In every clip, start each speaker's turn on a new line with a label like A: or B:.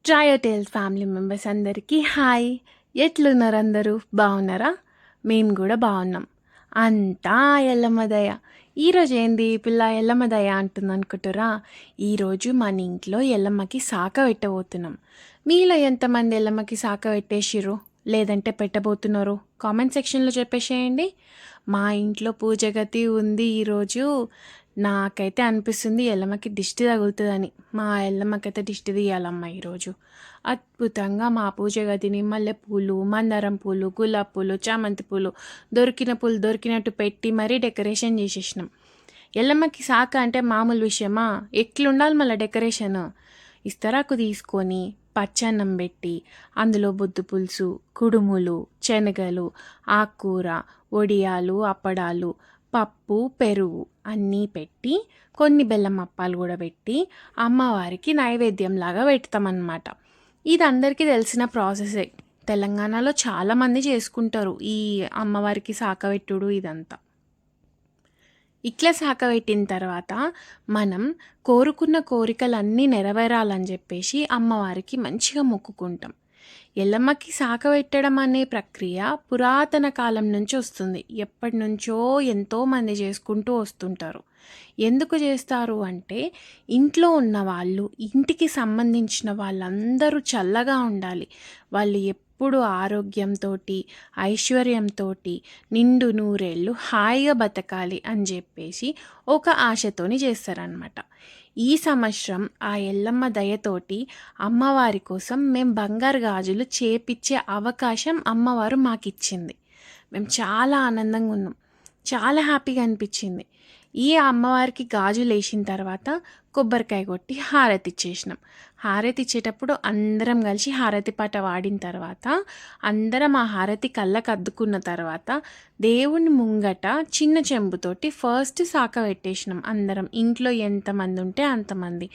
A: ట్రయోటేల్స్ family members అందరికీ hi. ఎట్లున్నారు అందరూ? బాగున్నారా? మేము కూడా బాగున్నాం. అంతా ఎల్లమ్మ దయ. ఈరోజు ఏంది పిల్ల ఎల్లమ్మ దయ అంటుంది అనుకుంటురా? ఈరోజు మన ఇంట్లో ఎల్లమ్మకి శాఖ పెట్టబోతున్నాం. మీలో ఎంతమంది ఎల్లమ్మకి శాఖ పెట్టేసిర్రు లేదంటే పెట్టబోతున్నారు కామెంట్ సెక్షన్లో చెప్పేసేయండి. మా ఇంట్లో పూజ గతి ఉంది ఈరోజు. నాకైతే అనిపిస్తుంది ఎల్లమ్మకి దిష్టి తగులుతుందని. మా ఎల్లమ్మకైతే దిష్టి తీయాలమ్మ ఈరోజు. అద్భుతంగా మా పూజ గదిని మల్లెపూలు, మందారం పూలు, గులాబీ పూలు, చామంతి పూలు, దొరికిన పూలు దొరికినట్టు పెట్టి మరీ డెకరేషన్ చేసేసినాం. ఎల్లమ్మకి శాఖ అంటే మామూలు విషయమా? ఎట్లుండాలి మళ్ళీ డెకరేషన్. ఇస్తరాకు తీసుకొని పచ్చన్నం పెట్టి అందులో బొద్దు పులుసు, కుడుములు, శనగలు, ఆకుకూర, వడియాలు, అప్పడాలు, పప్పు, పెరుగు అన్నీ పెట్టి కొన్ని బెల్లం అప్పాలు కూడా పెట్టి అమ్మవారికి నైవేద్యంలాగా పెడతామన్నమాట. ఇది అందరికీ తెలిసిన ప్రాసెసే. తెలంగాణలో చాలామంది చేసుకుంటారు ఈ అమ్మవారికి శాఖ పెట్టుడు ఇదంతా. ఇట్లా శాఖ పెట్టిన తర్వాత మనం కోరుకున్న కోరికలన్నీ నెరవేరాలని చెప్పేసి అమ్మవారికి మంచిగా మొక్కుకుంటాం. ఎల్లమ్మకి శాఖ పెట్టడం అనే ప్రక్రియ పురాతన కాలం నుంచి వస్తుంది. ఎప్పటి నుంచో ఎంతోమంది చేసుకుంటూ వస్తుంటారు. ఎందుకు చేస్తారు అంటే ఇంట్లో ఉన్న వాళ్ళు, ఇంటికి సంబంధించిన వాళ్ళందరూ చల్లగా ఉండాలి, వాళ్ళు ఎప్పుడు ఆరోగ్యంతో ఐశ్వర్యంతో నిండు నూరేళ్ళు హాయిగా బతకాలి అని చెప్పేసి ఒక ఆశతోని చేస్తారనమాట. ఈ సంవత్సరం ఆ ఎల్లమ్మ దయతోటి అమ్మవారి కోసం మేము బంగారు గాజులు చేపిచ్చే అవకాశం అమ్మవారు మాకు ఇచ్చింది. మేము చాలా ఆనందంగా ఉన్నాం, చాలా హ్యాపీగా అనిపించింది. ఈ అమ్మవారికి గాజులు వేసిన తర్వాత కొబ్బరికాయ కొట్టి హారతి ఇచ్చేసినాం. హారతి ఇచ్చేటప్పుడు అందరం కలిసి హారతి పాట వాడిన తర్వాత అందరం ఆ హారతి కళ్ళకు అద్దుకున్న తర్వాత దేవుని ముంగట చిన్న చెంబుతోటి ఫస్ట్ శాఖ పెట్టేసినాం. అందరం ఇంట్లో ఎంతమంది ఉంటే అంతమంది,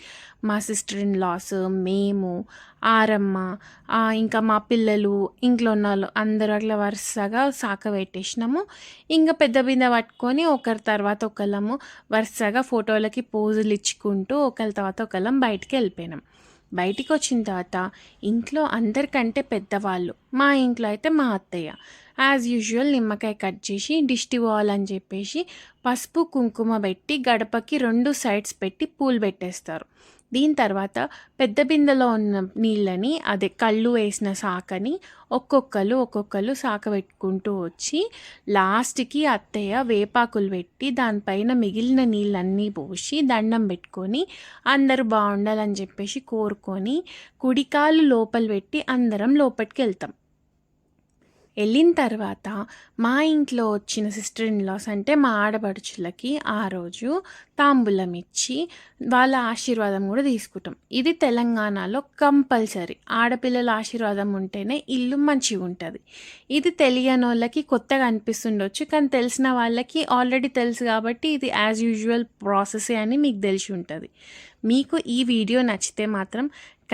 A: మా సిస్టర్ ఇన్ లాస్, మేము, ఆరమ్మ, ఇంకా మా పిల్లలు, ఇంట్లో ఉన్న వాళ్ళు అందరూ అట్లా వరుసగా శాఖ పెట్టేసినాము. ఇంకా పెద్ద బిందె పట్టుకొని ఒకరి తర్వాత ఒకళ్ళము వరుసగా ఫోటోలకి పోజులు ఇచ్చుకుంటూ ఒకరి తర్వాత ఒకళ్ళం బయటికి వెళ్ళిపోయినాం. బయటికి వచ్చిన తర్వాత ఇంట్లో అందరికంటే పెద్దవాళ్ళు, మా ఇంట్లో అయితే మా అత్తయ్య యాజ్ యూజువల్ నిమ్మకాయ కట్ చేసి దిష్టి పోవాలని చెప్పేసి పసుపు కుంకుమ పెట్టి గడపకి 2 సైడ్స్ పెట్టి పూలు పెట్టేస్తారు. దీని తర్వాత పెద్ద బిందెలో ఉన్న నీళ్ళని, అదే కళ్ళు వేసిన శాఖని ఒక్కొక్కరు శాఖ పెట్టుకుంటూ వచ్చి లాస్ట్కి అత్తయ్య వేపాకులు పెట్టి దానిపైన మిగిలిన నీళ్ళన్నీ పోసి దండం పెట్టుకొని అందరూ బాగుండాలని చెప్పేసి కోరుకొని కుడికాలు లోపల పెట్టి అందరం లోపలికి వెళ్తాం. వెళ్ళిన తర్వాత మా ఇంట్లో వచ్చిన సిస్టర్ ఇన్ లాస్ అంటే మా ఆడపడుచులకి ఆ రోజు తాంబూలం ఇచ్చి వాళ్ళ ఆశీర్వాదం కూడా తీసుకుంటాం. ఇది తెలంగాణలో కంపల్సరీ. ఆడపిల్లల ఆశీర్వాదం ఉంటేనే ఇల్లు మంచిగా ఉంటుంది. ఇది తెలియని వాళ్ళకి కొత్తగా అనిపిస్తుండొచ్చు, కానీ తెలిసిన వాళ్ళకి ఆల్రెడీ తెలుసు కాబట్టి ఇది యాజ్ యూజువల్ ప్రాసెసే అని మీకు తెలిసి ఉంటుంది. మీకు ఈ వీడియో నచ్చితే మాత్రం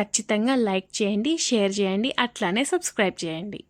A: ఖచ్చితంగా లైక్ చేయండి, షేర్ చేయండి, అట్లానే సబ్స్క్రైబ్ చేయండి.